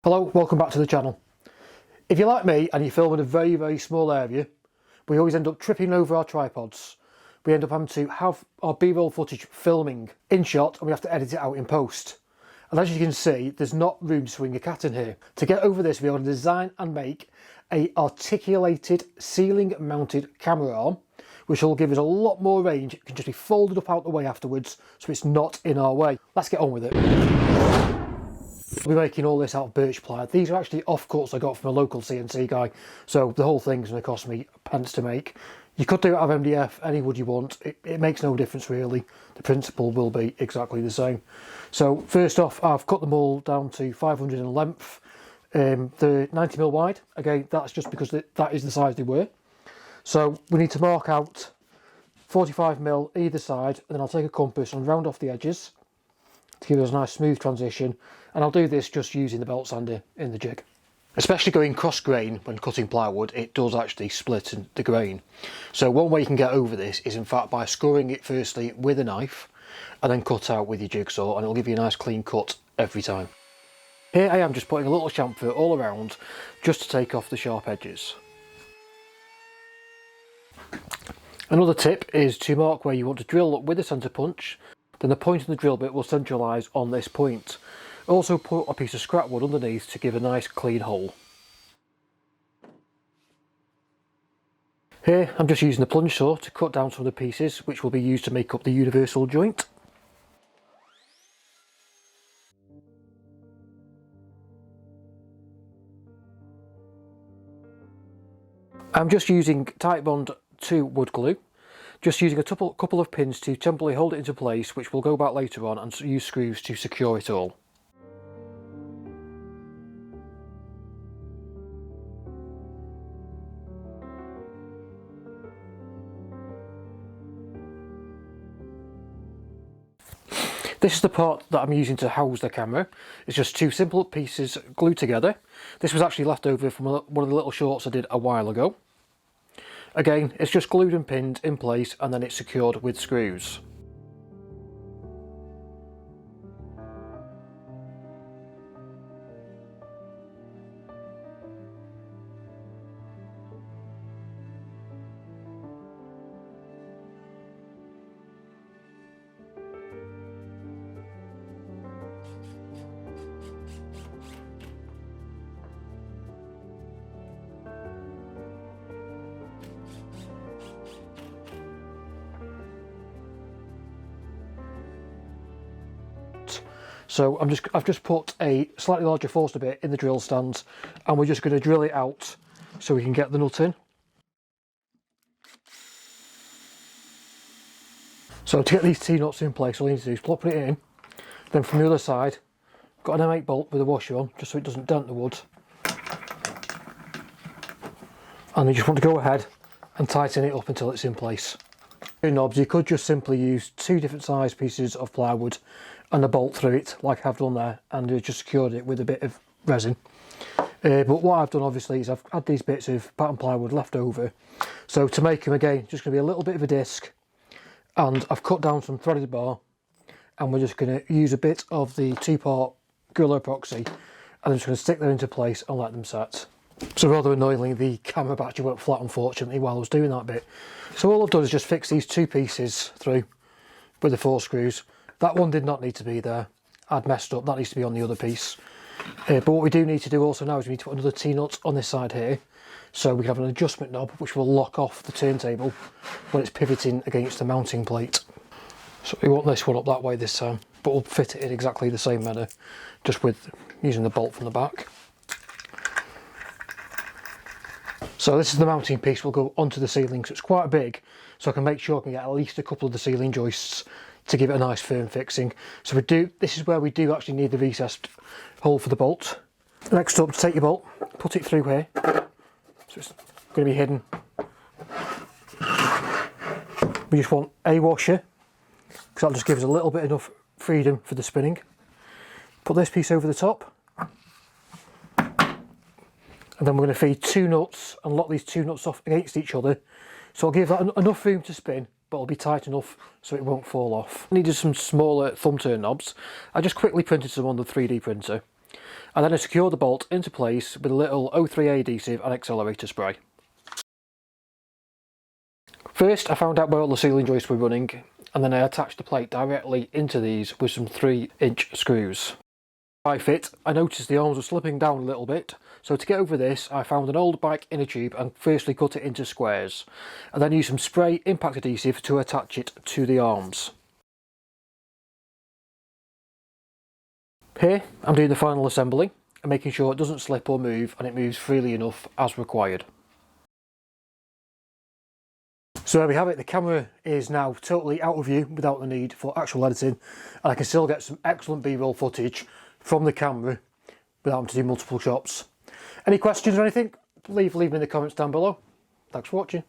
Hello, welcome back to the channel. If you're like me and you film in a very small area, we always end up tripping over our tripods. We end up having to have our B-roll footage filming in shot and we have to edit it out in post. And as you can see, there's not room to swing a cat in here. To get over this, we're going to design and make a articulated ceiling mounted camera arm, which will give us a lot more range. It can just be folded up out the way afterwards, so it's not in our way. Let's get on with it. I'll be making all this out of birch ply. These are actually offcuts I got from a local CNC guy, so the whole thing's going to cost me pence to make. You could do it out of MDF, any wood you want. It makes no difference really. The principle will be exactly the same. So first off, I've cut them all down to 500 in length. They're 90mm wide. Again, that's just because that is the size they were. So we need to mark out 45mm either side, and then I'll take a compass and round off the edges to give us a nice smooth transition, and I'll do this just using the belt sander in the jig. Especially going cross grain when cutting plywood, it does actually split in the grain. So one way you can get over this is in fact by scoring it firstly with a knife and then cut out with your jigsaw, and it'll give you a nice clean cut every time. Here I am just putting a little chamfer all around just to take off the sharp edges. Another tip is to mark where you want to drill with a centre punch. Then the point of the drill bit will centralise on this point. Also put a piece of scrap wood underneath to give a nice clean hole. Here I'm just using the plunge saw to cut down some of the pieces which will be used to make up the universal joint. I'm just using Titebond 2 wood glue. Just using a couple of pins to temporarily hold it into place, which we'll go back later on, and use screws to secure it all. This is the part that I'm using to house the camera. It's just two simple pieces glued together. This was actually left over from one of the little shorts I did a while ago. Again, it's just glued and pinned in place and then it's secured with screws. So I've just put a slightly larger Forster bit in the drill stand, and we're just going to drill it out so we can get the nut in. So to get these T-nuts in place, all you need to do is plop it in. Then from the other side, got an M8 bolt with a washer on, just so it doesn't dent the wood. And you just want to go ahead and tighten it up until it's in place. In knobs, you could just simply use two different size pieces of plywood and a bolt through it like I've done there, and just secured it with a bit of resin. But what I've done obviously is I've had these bits of pattern plywood left over, so to make them again just going to be a little bit of a disc, and I've cut down some threaded bar, and we're just going to use a bit of the 2-part Gorilla epoxy and I'm just going to stick them into place and let them set. So rather annoyingly, the camera battery went flat unfortunately while I was doing that bit. So all I've done is just fix these two pieces through with the 4 screws. That one did not need to be there. I'd messed up, that needs to be on the other piece. But what we do need to do also now is we need to put another T-nut on this side here, so we can have an adjustment knob which will lock off the turntable when it's pivoting against the mounting plate. So we want this one up that way this time, but we'll fit it in exactly the same manner, just with using the bolt from the back. So this is the mounting piece will go onto the ceiling, so it's quite big, so I can make sure I can get at least a couple of the ceiling joists to give it a nice firm fixing. So this is where we do actually need the recessed hole for the bolt. Next up, to take your bolt, put it through here, so it's going to be hidden. We just want a washer, because that'll just give us a little bit enough freedom for the spinning. Put this piece over the top, and then we're going to feed 2 nuts and lock these 2 nuts off against each other, so I'll give that enough room to spin, but it'll be tight enough so it won't fall off. I needed some smaller thumb turn knobs. I just quickly printed some on the 3D printer. And then I secured the bolt into place with a little O3 adhesive and accelerator spray. First I found out where all the ceiling joists were running, and then I attached the plate directly into these with some 3-inch screws. By fit, I noticed the arms were slipping down a little bit, so to get over this I found an old bike inner tube and firstly cut it into squares, and then used some spray impact adhesive to attach it to the arms. Here I'm doing the final assembly and making sure it doesn't slip or move and it moves freely enough as required. So there we have it, the camera is now totally out of view without the need for actual editing, and I can still get some excellent B-roll footage from the camera without having to do multiple shots. Any questions or anything, leave them in the comments down below. Thanks for watching.